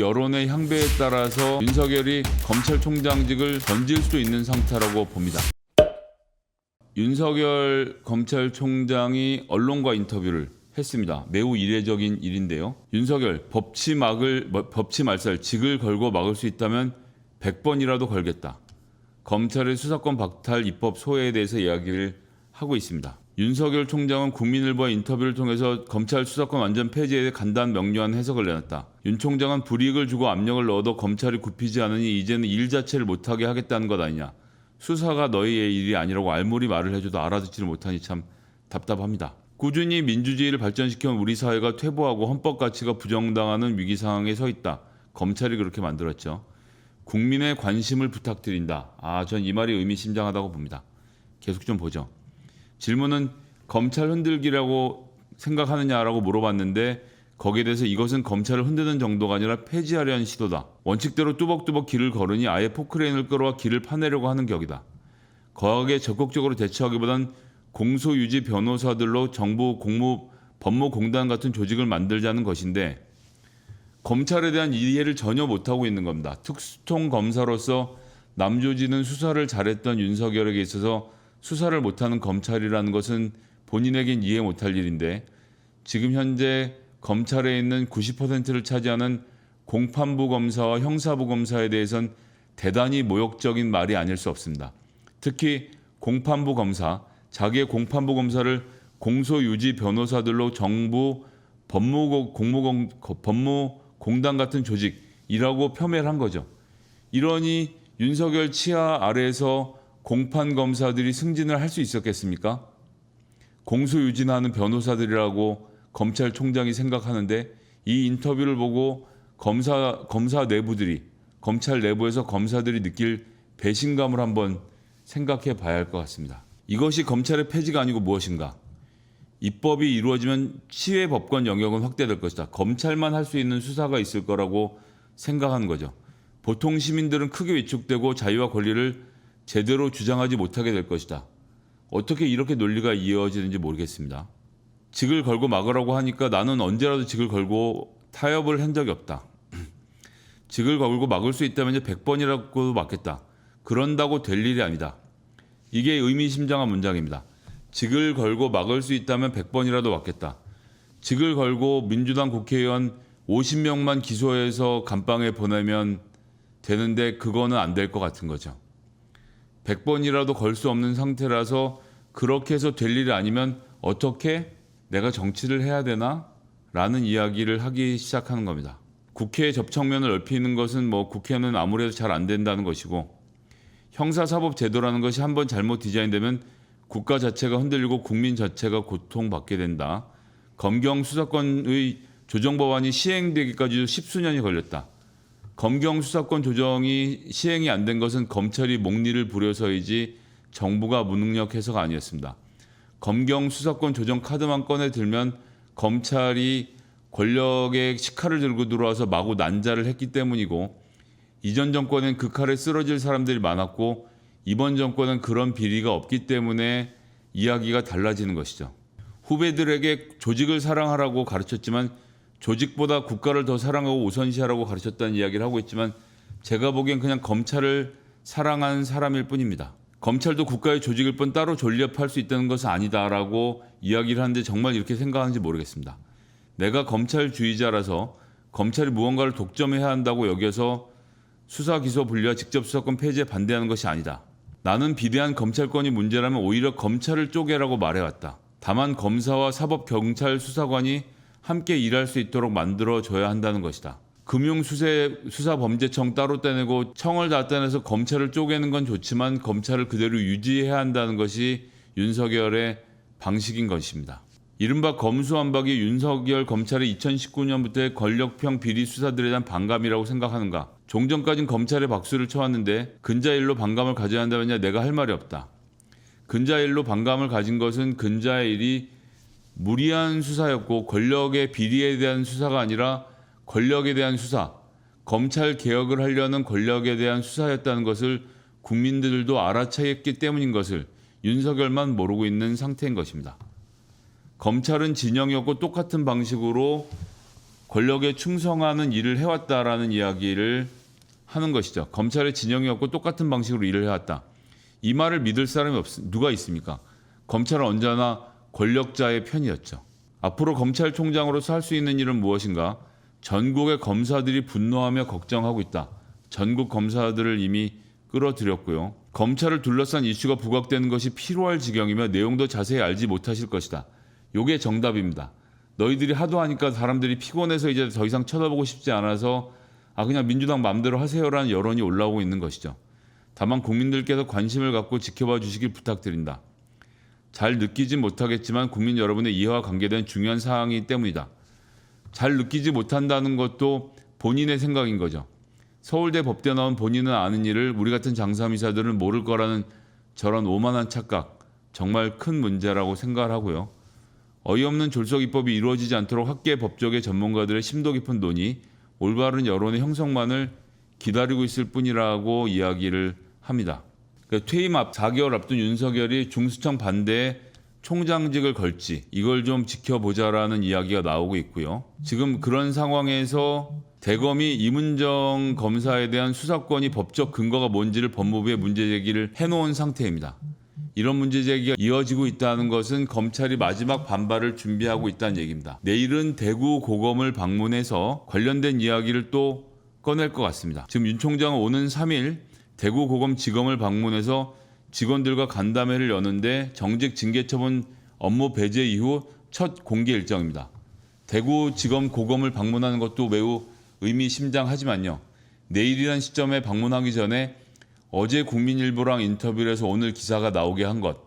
여론의 향배에 따라서 윤석열이 검찰총장직을 던질 수도 있는 상태라고 봅니다. 윤석열 검찰총장이 언론과 인터뷰를 했습니다. 매우 이례적인 일인데요. 윤석열 법치 말살 직을 걸고 막을 수 있다면 100번이라도 걸겠다. 검찰의 수사권 박탈 입법 소회에 대해서 이야기를 하고 있습니다. 윤석열 총장은 국민일보와 인터뷰를 통해서 검찰 수사권 완전 폐지에 대해 간단 명료한 해석을 내놨다. 윤 총장은 불이익을 주고 압력을 넣어도 검찰이 굽히지 않으니 이제는 일 자체를 못하게 하겠다는 것 아니냐. 수사가 너희의 일이 아니라고 알무리 말을 해줘도 알아듣지를 못하니 참 답답합니다. 꾸준히 민주주의를 발전시켜온 우리 사회가 퇴보하고 헌법 가치가 부정당하는 위기 상황에 서 있다. 검찰이 그렇게 만들었죠. 국민의 관심을 부탁드린다. 전 이 말이 의미심장하다고 봅니다. 계속 좀 보죠. 질문은 검찰 흔들기라고 생각하느냐라고 물어봤는데 거기에 대해서 이것은 검찰을 흔드는 정도가 아니라 폐지하려는 시도다. 원칙대로 뚜벅뚜벅 길을 걸으니 아예 포크레인을 끌어와 길을 파내려고 하는 격이다. 거하게 적극적으로 대처하기보단 공소유지 변호사들로 정부 법무공단 같은 조직을 만들자는 것인데 검찰에 대한 이해를 전혀 못하고 있는 겁니다. 특수통 검사로서 남조지는 수사를 잘했던 윤석열에게 있어서 수사를 못하는 검찰이라는 것은 본인에겐 이해 못할 일인데 지금 현재 검찰에 있는 90%를 차지하는 공판부 검사와 형사부 검사에 대해선 대단히 모욕적인 말이 아닐 수 없습니다. 특히 공판부 검사, 자기의 공판부 검사를 공소유지 변호사들로 정부 법무공단 같은 조직이라고 폄훼를 한 거죠. 이러니 윤석열 치하 아래에서 공판 검사들이 승진을 할 수 있었겠습니까? 공소유진하는 변호사들이라고 검찰총장이 생각하는데 이 인터뷰를 보고 검사 내부들이 검찰 내부에서 검사들이 느낄 배신감을 한번 생각해 봐야 할 것 같습니다. 이것이 검찰의 폐지가 아니고 무엇인가? 입법이 이루어지면 치외 법권 영역은 확대될 것이다. 검찰만 할 수 있는 수사가 있을 거라고 생각하는 거죠. 보통 시민들은 크게 위축되고 자유와 권리를 제대로 주장하지 못하게 될 것이다. 어떻게 이렇게 논리가 이어지는지 모르겠습니다. 직을 걸고 막으라고 하니까 나는 언제라도 직을 걸고 타협을 한 적이 없다. 직을 걸고 막을 수 있다면 100번이라도 막겠다. 그런다고 될 일이 아니다. 이게 의미심장한 문장입니다. 직을 걸고 막을 수 있다면 100번이라도 막겠다. 직을 걸고 민주당 국회의원 50명만 기소해서 감방에 보내면 되는데 그거는 안 될 것 같은 거죠. 100번이라도 걸 수 없는 상태라서 그렇게 해서 될 일이 아니면 어떻게 내가 정치를 해야 되나? 라는 이야기를 하기 시작하는 겁니다. 국회의 접촉면을 넓히는 것은 국회는 아무래도 잘 안 된다는 것이고 형사사법제도라는 것이 한번 잘못 디자인되면 국가 자체가 흔들리고 국민 자체가 고통받게 된다. 검경 수사권의 조정법안이 시행되기까지도 10수년이 걸렸다. 검경 수사권 조정이 시행이 안 된 것은 검찰이 목리를 부려서이지 정부가 무능력해서가 아니었습니다. 검경 수사권 조정 카드만 꺼내 들면 검찰이 권력의 식칼을 들고 들어와서 마구 난자를 했기 때문이고 이전 정권엔 그 칼에 쓰러질 사람들이 많았고 이번 정권은 그런 비리가 없기 때문에 이야기가 달라지는 것이죠. 후배들에게 조직을 사랑하라고 가르쳤지만 조직보다 국가를 더 사랑하고 우선시하라고 가르쳤다는 이야기를 하고 있지만 제가 보기엔 그냥 검찰을 사랑한 사람일 뿐입니다. 검찰도 국가의 조직일 뿐 따로 존립할 수 있다는 것은 아니다라고 이야기를 하는데 정말 이렇게 생각하는지 모르겠습니다. 내가 검찰주의자라서 검찰이 무언가를 독점해야 한다고 여겨서 수사, 기소, 분리와 직접 수사권 폐지에 반대하는 것이 아니다. 나는 비대한 검찰권이 문제라면 오히려 검찰을 쪼개라고 말해왔다. 다만 검사와 사법경찰수사관이 함께 일할 수 있도록 만들어줘야 한다는 것이다. 금융수사범죄청 따로 떼내고 청을 다 떼내서 검찰을 쪼개는 건 좋지만 검찰을 그대로 유지해야 한다는 것이 윤석열의 방식인 것입니다. 이른바 검수완박이 윤석열 검찰의 2019년부터의 권력형 비리 수사들에 대한 반감이라고 생각하는가? 종전까진 검찰에 박수를 쳐왔는데 근자일로 반감을 가져야 한다면야 내가 할 말이 없다. 근자일로 반감을 가진 것은 근자의 일이 무리한 수사였고 권력의 비리에 대한 수사가 아니라 권력에 대한 수사, 검찰 개혁을 하려는 권력에 대한 수사였다는 것을 국민들도 알아차렸기 때문인 것을 윤석열만 모르고 있는 상태인 것입니다. 검찰은 진영이었고 똑같은 방식으로 권력에 충성하는 일을 해왔다라는 이야기를 하는 것이죠. 검찰의 진영이 없고 똑같은 방식으로 일을 해왔다. 이 말을 믿을 사람이 누가 있습니까? 검찰은 언제나 권력자의 편이었죠. 앞으로 검찰총장으로서 할 수 있는 일은 무엇인가? 전국의 검사들이 분노하며 걱정하고 있다. 전국 검사들을 이미 끌어들였고요. 검찰을 둘러싼 이슈가 부각되는 것이 피로할 지경이며 내용도 자세히 알지 못하실 것이다. 요게 정답입니다. 너희들이 하도 하니까 사람들이 피곤해서 이제 더 이상 쳐다보고 싶지 않아서 그냥 민주당 마음대로 하세요라는 여론이 올라오고 있는 것이죠. 다만 국민들께서 관심을 갖고 지켜봐 주시길 부탁드린다. 잘 느끼진 못하겠지만 국민 여러분의 이해와 관계된 중요한 사항이기 때문이다. 잘 느끼지 못한다는 것도 본인의 생각인 거죠. 서울대 법대 나온 본인은 아는 일을 우리 같은 장사미사들은 모를 거라는 저런 오만한 착각, 정말 큰 문제라고 생각을 하고요. 어이없는 졸속 입법이 이루어지지 않도록 학계 법조계 전문가들의 심도 깊은 논의, 올바른 여론의 형성만을 기다리고 있을 뿐이라고 이야기를 합니다. 퇴임 4개월 앞둔 윤석열이 중수청 반대에 총장직을 걸지 이걸 좀 지켜보자라는 이야기가 나오고 있고요. 지금 그런 상황에서 대검이 이문정 검사에 대한 수사권이 법적 근거가 뭔지를 법무부에 문제 제기를 해놓은 상태입니다. 이런 문제 제기가 이어지고 있다는 것은 검찰이 마지막 반발을 준비하고 있다는 얘기입니다. 내일은 대구 고검을 방문해서 관련된 이야기를 또 꺼낼 것 같습니다. 지금 윤 총장은 오는 3일 대구 고검 지검을 방문해서 직원들과 간담회를 여는데 정직 징계 처분 업무 배제 이후 첫 공개 일정입니다. 대구 지검 고검을 방문하는 것도 매우 의미심장하지만요. 내일이란 시점에 방문하기 전에 어제 국민일보랑 인터뷰를 해서 오늘 기사가 나오게 한 것.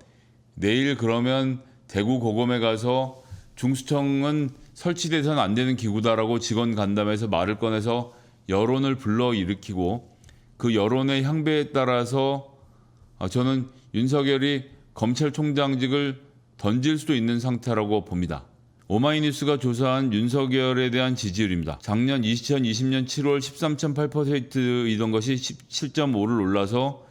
내일 그러면 대구 고검에 가서 중수청은 설치돼서는 안 되는 기구다라고 직원 간담회에서 말을 꺼내서 여론을 불러일으키고 그 여론의 향배에 따라서 저는 윤석열이 검찰총장직을 던질 수도 있는 상태라고 봅니다. 오마이뉴스가 조사한 윤석열에 대한 지지율입니다. 작년 2020년 7월 13.8%이던 것이 17.5를 올라서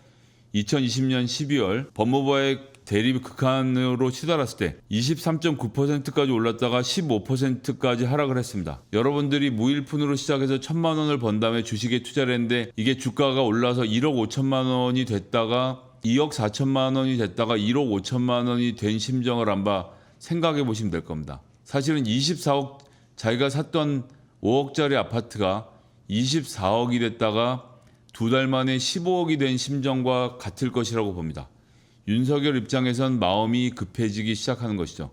2020년 12월 법무부와의 대립 극한으로 치달았을 때 23.9%까지 올랐다가 15%까지 하락을 했습니다. 여러분들이 무일푼으로 시작해서 1,000만 원을 번 다음에 주식에 투자를 했는데 이게 주가가 올라서 1억 5천만 원이 됐다가 2억 4천만 원이 됐다가 1억 5천만 원이 된 심정을 한번 생각해 보시면 될 겁니다. 사실은 24억 자기가 샀던 5억짜리 아파트가 24억이 됐다가 2달 만에 15억이 된 심정과 같을 것이라고 봅니다. 윤석열 입장에선 마음이 급해지기 시작하는 것이죠.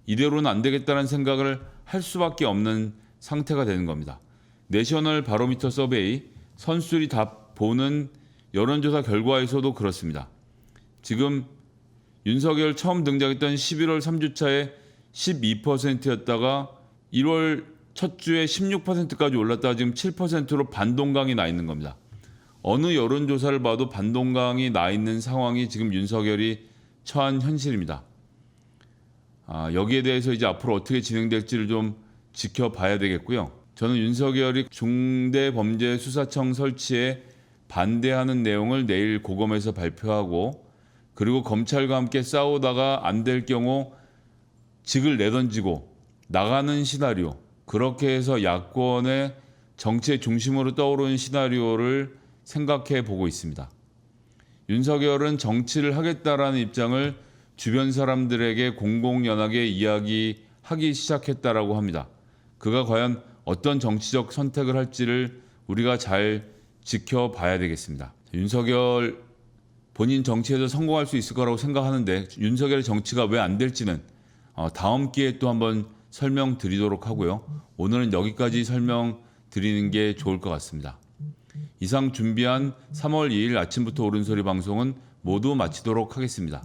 이대로는 안 되겠다는 생각을 할 수밖에 없는 상태가 되는 겁니다. 내셔널 바로미터 서베이 선수들이 다 보는 여론조사 결과에서도 그렇습니다. 지금 윤석열 처음 등장했던 11월 3주차에 12%였다가 1월 첫 주에 16%까지 올랐다가 지금 7%로 반동강이 나 있는 겁니다. 어느 여론조사를 봐도 반동강이 나 있는 상황이 지금 윤석열이 처한 현실입니다. 여기에 대해서 이제 앞으로 어떻게 진행될지를 좀 지켜봐야 되겠고요. 저는 윤석열이 중대범죄수사청 설치에 반대하는 내용을 내일 고검에서 발표하고 그리고 검찰과 함께 싸우다가 안 될 경우 직을 내던지고 나가는 시나리오, 그렇게 해서 야권의 정치의 중심으로 떠오르는 시나리오를 생각해 보고 있습니다. 윤석열은 정치를 하겠다라는 입장을 주변 사람들에게 공공연하게 이야기하기 시작했다라고 합니다. 그가 과연 어떤 정치적 선택을 할지를 우리가 잘 지켜봐야 되겠습니다. 윤석열 본인 정치에서 성공할 수 있을 거라고 생각하는데 윤석열의 정치가 왜 안 될지는 다음 기회에 또 한번 설명드리도록 하고요. 오늘은 여기까지 설명드리는 게 좋을 것 같습니다. 이상 준비한 3월 2일 아침부터 옳은 소리 방송은 모두 마치도록 하겠습니다.